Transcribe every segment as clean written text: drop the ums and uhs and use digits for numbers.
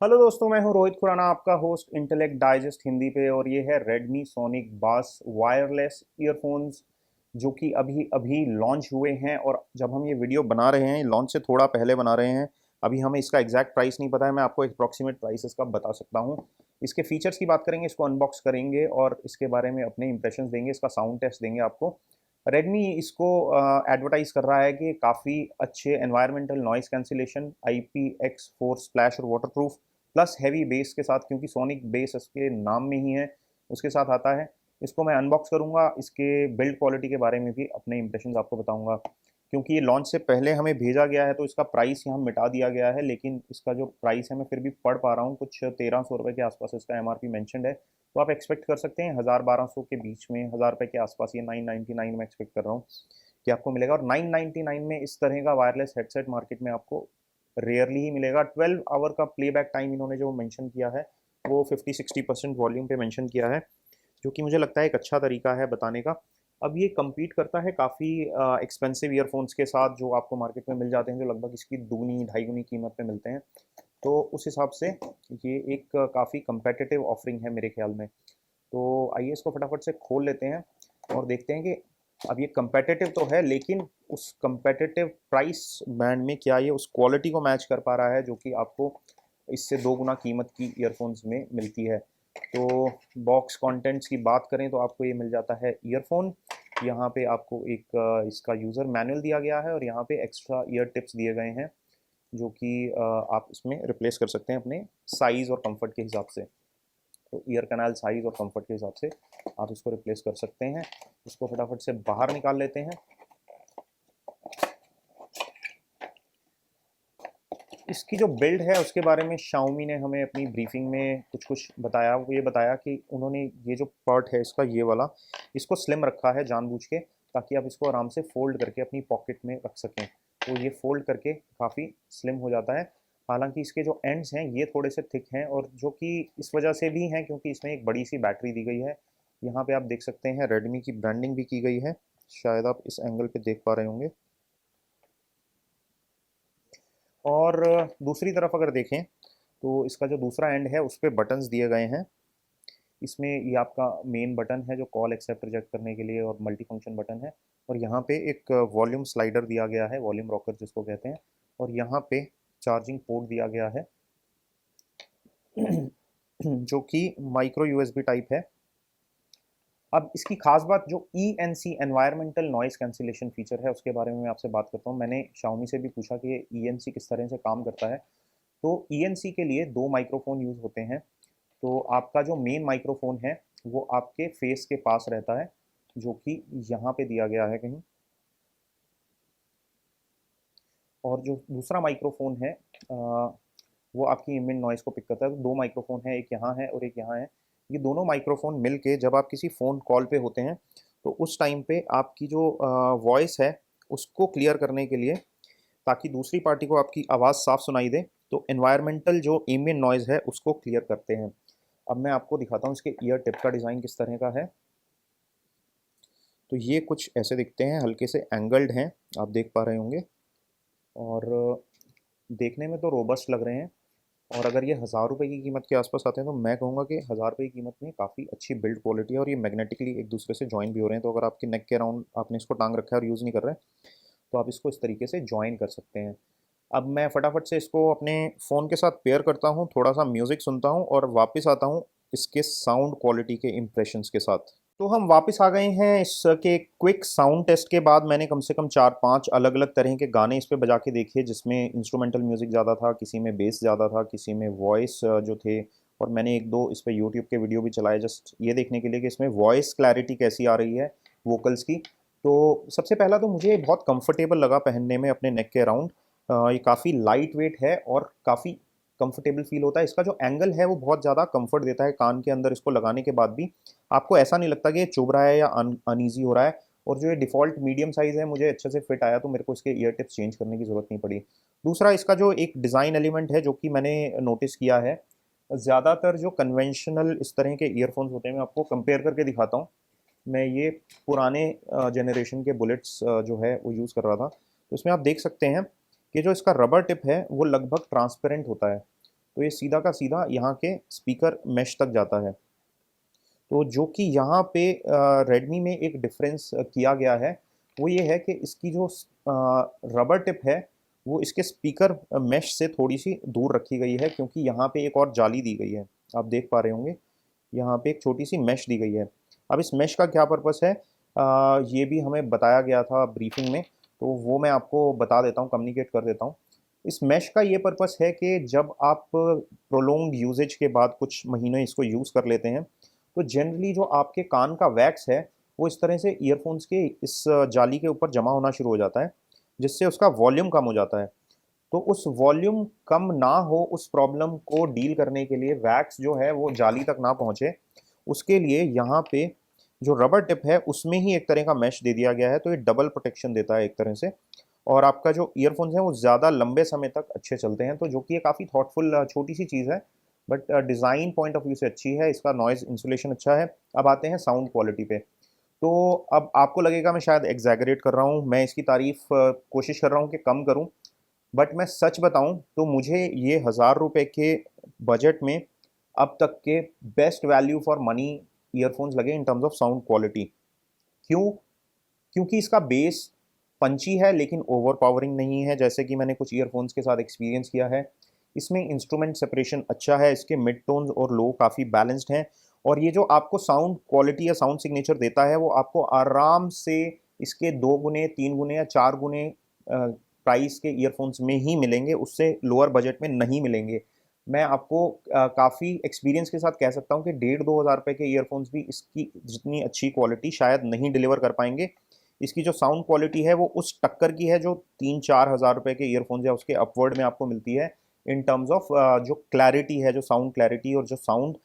Hello दोस्तों, मैं हूं रोहित खुराना, आपका होस्ट इंटेलेक्ट डाइजेस्ट हिंदी पे। और ये है रेडमी सोनिक बास वायरलेस ईयरफोन्स जो कि अभी अभी लॉन्च हुए हैं। और जब हम ये वीडियो बना रहे हैं, लॉन्च से थोड़ा पहले बना रहे हैं। अभी हमें इसका एग्जैक्ट प्राइस नहीं पता है, मैं आपको अप्रॉक्सीमेट प्राइस इसका बता सकता हूँ। इसके फीचर्स की बात करेंगे, इसको अनबॉक्स करेंगे और इसके बारे में अपने इंप्रेशंस देंगे, इसका साउंड टेस्ट देंगे आपको। रेडमी इसको एडवर्टाइज कर रहा है कि काफ़ी अच्छे environmental noise cancellation, IPX4 splash और वाटरप्रूफ प्लस हैवी बेस के साथ, क्योंकि सोनिक बेस इसके नाम में ही है, उसके साथ आता है। इसको मैं अनबॉक्स करूंगा, इसके बिल्ड क्वालिटी के बारे में भी अपने इंप्रेशंस आपको बताऊंगा। क्योंकि ये लॉन्च से पहले हमें भेजा गया है तो इसका प्राइस यहाँ मिटा दिया गया है, लेकिन इसका जो प्राइस है मैं फिर भी पढ़ पा रहा हूँ, कुछ 1300 रुपये के आसपास इसका MRP मैंशनड है। तो आप एक्सपेक्ट कर सकते हैं 1000-1200 के बीच में, 1000 रुपये के आसपास, ये 999 में एक्सपेक्ट कर रहा हूँ कि आपको मिलेगा। और 999 में इस तरह का वायरलेस हेडसेट मार्केट में आपको रेयरली ही मिलेगा। 12 आवर का प्लेबैक टाइम इन्होंने जो मेंशन किया है वो 50-60% वॉल्यूम पे मेंशन किया है, जो कि मुझे लगता है एक अच्छा तरीका है बताने का। अब ये कम्पीट करता है काफ़ी एक्सपेंसिव ईयरफोन्स के साथ जो आपको मार्केट में मिल जाते हैं, जो लगभग इसकी दूनी ढाई गुनी कीमत पे मिलते हैं। तो उस हिसाब से ये एक काफ़ी कंपेटिटिव ऑफरिंग है मेरे ख्याल में। तो आइए इसको फटाफट से खोल लेते हैं और देखते हैं कि अब ये कंपेटिटिव तो है, लेकिन उस कंपेटिटिव प्राइस बैंड में क्या ये उस क्वालिटी को मैच कर पा रहा है जो कि आपको इससे 2 गुना कीमत की ईयरफोन्स में मिलती है। तो बॉक्स कंटेंट्स की बात करें तो आपको ये मिल जाता है ईयरफोन। यहाँ पे आपको एक इसका यूज़र मैनुअल दिया गया है और यहाँ पे एक्स्ट्रा ईयर टिप्स दिए गए हैं जो कि आप इसमें रिप्लेस कर सकते हैं अपने साइज़ और कंफर्ट के हिसाब से। तो ईयर कनाल साइज़ और कंफर्ट के हिसाब से आप इसको रिप्लेस कर सकते हैं। इसको फटाफट से बाहर निकाल लेते हैं। इसकी जो बिल्ड है उसके बारे में शाओमी ने हमें अपनी ब्रीफिंग में कुछ कुछ बताया। वो ये बताया कि उन्होंने ये जो पार्ट है इसका, ये वाला, इसको स्लिम रखा है जानबूझ के, ताकि आप इसको आराम से फोल्ड करके अपनी पॉकेट में रख सकें। तो ये फोल्ड करके काफ़ी स्लिम हो जाता है। हालांकि इसके जो एंड्स हैं ये थोड़े से थिक हैं, और जो कि इस वजह से भी हैं क्योंकि इसमें एक बड़ी सी बैटरी दी गई है। यहाँ पे आप देख सकते हैं रेडमी की ब्रांडिंग भी की गई है, शायद आप इस एंगल पे देख पा रहे होंगे। और दूसरी तरफ अगर देखें तो इसका जो दूसरा एंड है उस पर बटन्स दिए गए हैं। इसमें ये आपका मेन बटन है जो कॉल एक्सेप्ट रिजेक्ट करने के लिए, और मल्टी फंक्शन बटन है। और यहाँ पे एक वॉल्यूम स्लाइडर दिया गया है, वॉल्यूम रॉकर जिसको कहते हैं। और यहाँ पे चार्जिंग पोर्ट दिया गया है जो कि माइक्रो यूएसबी टाइप है। अब इसकी खास बात जो ENC environmental noise cancellation feature है उसके बारे में मैं आपसे बात करता हूँ। मैंने शाओमी से भी पूछा कि ये ENC किस तरह से काम करता है। तो ENC के लिए 2 माइक्रोफोन यूज़ होते हैं। तो आपका जो मेन माइक्रोफोन है वो आपके फेस के पास रहता है, जो कि यहाँ पे दिया गया है कहीं। और जो दूसरा माइक्रोफोन है वो आपकी इमेज नॉइस को पिक करता है। तो 2 माइक्रोफोन है, एक यहाँ है और एक यहाँ है। ये दोनों माइक्रोफोन मिलके जब आप किसी फ़ोन कॉल पे होते हैं तो उस टाइम पे आपकी जो वॉइस है उसको क्लियर करने के लिए, ताकि दूसरी पार्टी को आपकी आवाज़ साफ सुनाई दे, तो एनवायरमेंटल जो एम्बिएंट नॉइज़ है उसको क्लियर करते हैं। अब मैं आपको दिखाता हूँ इसके ईयर टिप का डिज़ाइन किस तरह का है। तो ये कुछ ऐसे दिखते हैं, हल्के से एंगल्ड हैं, आप देख पा रहे होंगे। और देखने में तो रोबस्ट लग रहे हैं। और अगर ये 1000 रुपये की कीमत के आसपास आते हैं तो मैं कहूँगा कि 1000 रुपये की कीमत में काफ़ी अच्छी बिल्ड क्वालिटी है। और ये मैग्नेटिकली एक दूसरे से जॉइन भी हो रहे हैं, तो अगर आपके नेक के अराउंड आपने इसको टांग रखा है और यूज़ नहीं कर रहे हैं तो आप इसको इस तरीके से जॉइन कर सकते हैं। अब मैं फटाफट से इसको अपने फ़ोन के साथ पेयर करता हूँ, थोड़ा सा म्यूज़िक सुनता हूँ और वापस आता हूँ इसके साउंड क्वालिटी के इम्प्रेशंस के साथ। तो हम वापस आ गए हैं इसके क्विक साउंड टेस्ट के बाद। मैंने कम से कम 4-5 अलग अलग तरह के गाने इस पे बजा के देखे, जिसमें इंस्ट्रूमेंटल म्यूज़िक ज़्यादा था, किसी में बेस ज़्यादा था, किसी में वॉइस जो थे। और मैंने एक दो इस पे यूट्यूब के वीडियो भी चलाए जस्ट ये देखने के लिए कि इसमें वॉइस क्लैरिटी कैसी आ रही है वोकल्स की। तो सबसे पहला तो मुझे बहुत कंफर्टेबल लगा पहनने में अपने नेक के अराउंड। ये काफ़ी लाइट वेट है और काफ़ी कंफर्टेबल फील होता है। इसका जो एंगल है वो बहुत ज़्यादा कंफर्ट देता है कान के अंदर, इसको लगाने के बाद भी आपको ऐसा नहीं लगता कि ये चुभ रहा है या अनईजी हो रहा है। और जो ये डिफ़ॉल्ट मीडियम साइज़ है मुझे अच्छे से फिट आया, तो मेरे को इसके ईयर टिप्स चेंज करने की ज़रूरत नहीं पड़ी। दूसरा, इसका जो एक डिज़ाइन एलिमेंट है जो कि मैंने नोटिस किया है, ज़्यादातर जो कन्वेंशनल इस तरह के ईयरफोन्स होते हैं, मैं आपको कंपेयर करके दिखाता हूँ। मैं ये पुराने जनरेशन के बुलेट्स जो है वो यूज़ कर रहा था। तो इसमें आप देख सकते हैं कि जो इसका रबर टिप है वो लगभग ट्रांसपेरेंट होता है। तो ये सीधा का सीधा यहाँ के स्पीकर मैश तक जाता है। तो जो कि यहाँ पे रेडमी में एक डिफरेंस किया गया है, वो ये है कि इसकी जो रबर टिप है वो इसके स्पीकर मैश से थोड़ी सी दूर रखी गई है, क्योंकि यहाँ पे एक और जाली दी गई है, आप देख पा रहे होंगे यहाँ पे एक छोटी सी मैश दी गई है। अब इस मैश का क्या पर्पस है, ये भी हमें बताया गया था ब्रीफिंग में, तो वो मैं आपको बता देता हूँ, कम्युनिकेट कर देता हूँ। इस मैश का ये पर्पस है कि जब आप प्रोलोंग्ड यूजेज के बाद कुछ महीने इसको यूज़ कर लेते हैं, तो जनरली जो आपके कान का वैक्स है वो इस तरह से ईयरफोन्स के इस जाली के ऊपर जमा होना शुरू हो जाता है, जिससे उसका वॉल्यूम कम हो जाता है। तो उस वॉल्यूम कम ना हो, उस प्रॉब्लम को डील करने के लिए वैक्स जो है वो जाली तक ना पहुंचे, उसके लिए यहाँ पे जो रबर टिप है उसमें ही एक तरह का मैश दे दिया गया है। तो ये डबल प्रोटेक्शन देता है एक तरह से, और आपका जो ईयरफोन्स हैं वो ज़्यादा लंबे समय तक अच्छे चलते हैं। तो जो कि ये काफ़ी थॉटफुल छोटी सी चीज़ है, but design point of view से अच्छी है। इसका नॉइज़ इंसुलेशन अच्छा है। अब आते हैं साउंड क्वालिटी पे। तो अब आपको लगेगा मैं शायद एग्जैगरेट कर रहा हूँ, मैं इसकी तारीफ कोशिश कर रहा हूँ कि कम करूँ, बट मैं सच बताऊँ तो मुझे ये 1000 रुपये के बजट में अब तक के best value for money earphones लगे in terms of sound quality. क्यों? क्योंकि इसका बेस पंची है लेकिन ओवर पावरिंग नहीं है, जैसे कि मैंने कुछ ईयरफोन्स के साथ एक्सपीरियंस किया है। इसमें इंस्ट्रूमेंट सेपरेशन अच्छा है, इसके मिड टोन्स और लो काफ़ी बैलेंस्ड हैं, और ये जो आपको साउंड क्वालिटी या साउंड सिग्नेचर देता है वो आपको आराम से इसके 2 गुने 3 गुने या 4 गुने प्राइस के ईयरफोन्स में ही मिलेंगे, उससे लोअर बजट में नहीं मिलेंगे। मैं आपको काफ़ी एक्सपीरियंस के साथ कह सकता हूँ कि 1500-2000 रुपये के ईयरफोन्स भी इसकी जितनी अच्छी क्वालिटी शायद नहीं डिलीवर कर पाएंगे। इसकी जो साउंड क्वालिटी है वो उस टक्कर की है जो 3-4 हज़ार रुपये के ईयरफोन्स या उसके अपवर्ड में आपको मिलती है, इन टर्म्स ऑफ जो क्लैरिटी है, जो साउंड क्लैरिटी और जो साउंड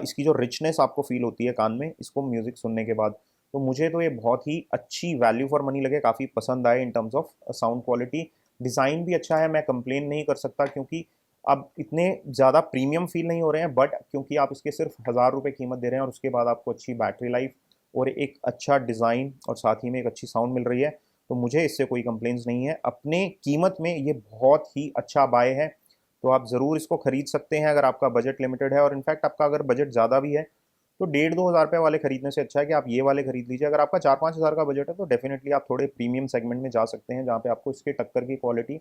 इसकी जो रिचनेस आपको फील होती है कान में इसको म्यूज़िक सुनने के बाद। तो मुझे तो ये बहुत ही अच्छी वैल्यू फॉर मनी लगे, काफ़ी पसंद आए इन terms of sound quality. Design भी अच्छा है, मैं कंप्लेन नहीं कर सकता, क्योंकि अब इतने ज़्यादा प्रीमियम फील नहीं हो रहे हैं, बट क्योंकि आप इसके सिर्फ 1000 रुपये कीमत दे रहे हैं और उसके बाद आपको अच्छी बैटरी लाइफ और एक अच्छा डिज़ाइन और साथ ही में एक अच्छी साउंड मिल रही है, तो मुझे इससे कोई कंप्लेंट्स नहीं है। अपने कीमत में ये बहुत ही अच्छा बाय है, तो आप ज़रूर इसको खरीद सकते हैं अगर आपका बजट लिमिटेड है, और इनफैक्ट आपका अगर बजट ज़्यादा भी है तो 1500-2000 रुपये वाले खरीदने से अच्छा है कि आप ये वाले खरीद लीजिए। अगर आपका 4-5 हज़ार का बजट है तो डेफिनेटली आप थोड़े प्रीमियम सेगमेंट में जा सकते हैं, जहाँ पे आपको इसके टक्कर की क्वालिटी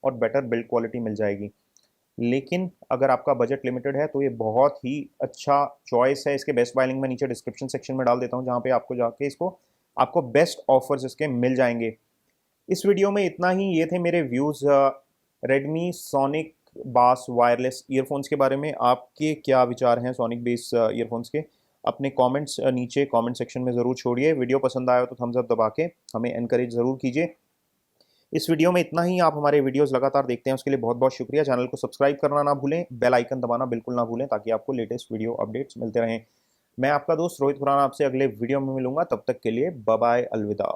और बेटर बिल्ड क्वालिटी मिल जाएगी। लेकिन अगर आपका बजट लिमिटेड है तो ये बहुत ही अच्छा चॉइस है। इसके बेस्ट बाय लिंक मैं नीचे डिस्क्रिप्शन सेक्शन में डाल देता हूँ, जहाँ पे आपको जाके इसको आपको बेस्ट ऑफर्स इसके मिल जाएंगे। इस वीडियो में इतना ही। ये थे मेरे व्यूज़ रेडमी सोनिक बास वायरलेस ईयरफोन्स के बारे में। आपके क्या विचार हैं सोनिक बेस ईयरफोन्स के? अपने कमेंट्स नीचे कमेंट सेक्शन में ज़रूर छोड़िए। वीडियो पसंद आया तो थम्स अप दबा के हमें एनकरेज ज़रूर कीजिए। इस वीडियो में इतना ही। आप हमारे वीडियोस लगातार देखते हैं उसके लिए बहुत बहुत शुक्रिया। चैनल को सब्सक्राइब करना ना भूलें, बेल आइकन दबाना बिल्कुल ना भूलें, ताकि आपको लेटेस्ट वीडियो अपडेट्स मिलते रहें। मैं आपका दोस्त रोहित खुराना आपसे अगले वीडियो में मिलूंगा, तब तक के लिए बाय बाय, अलविदा।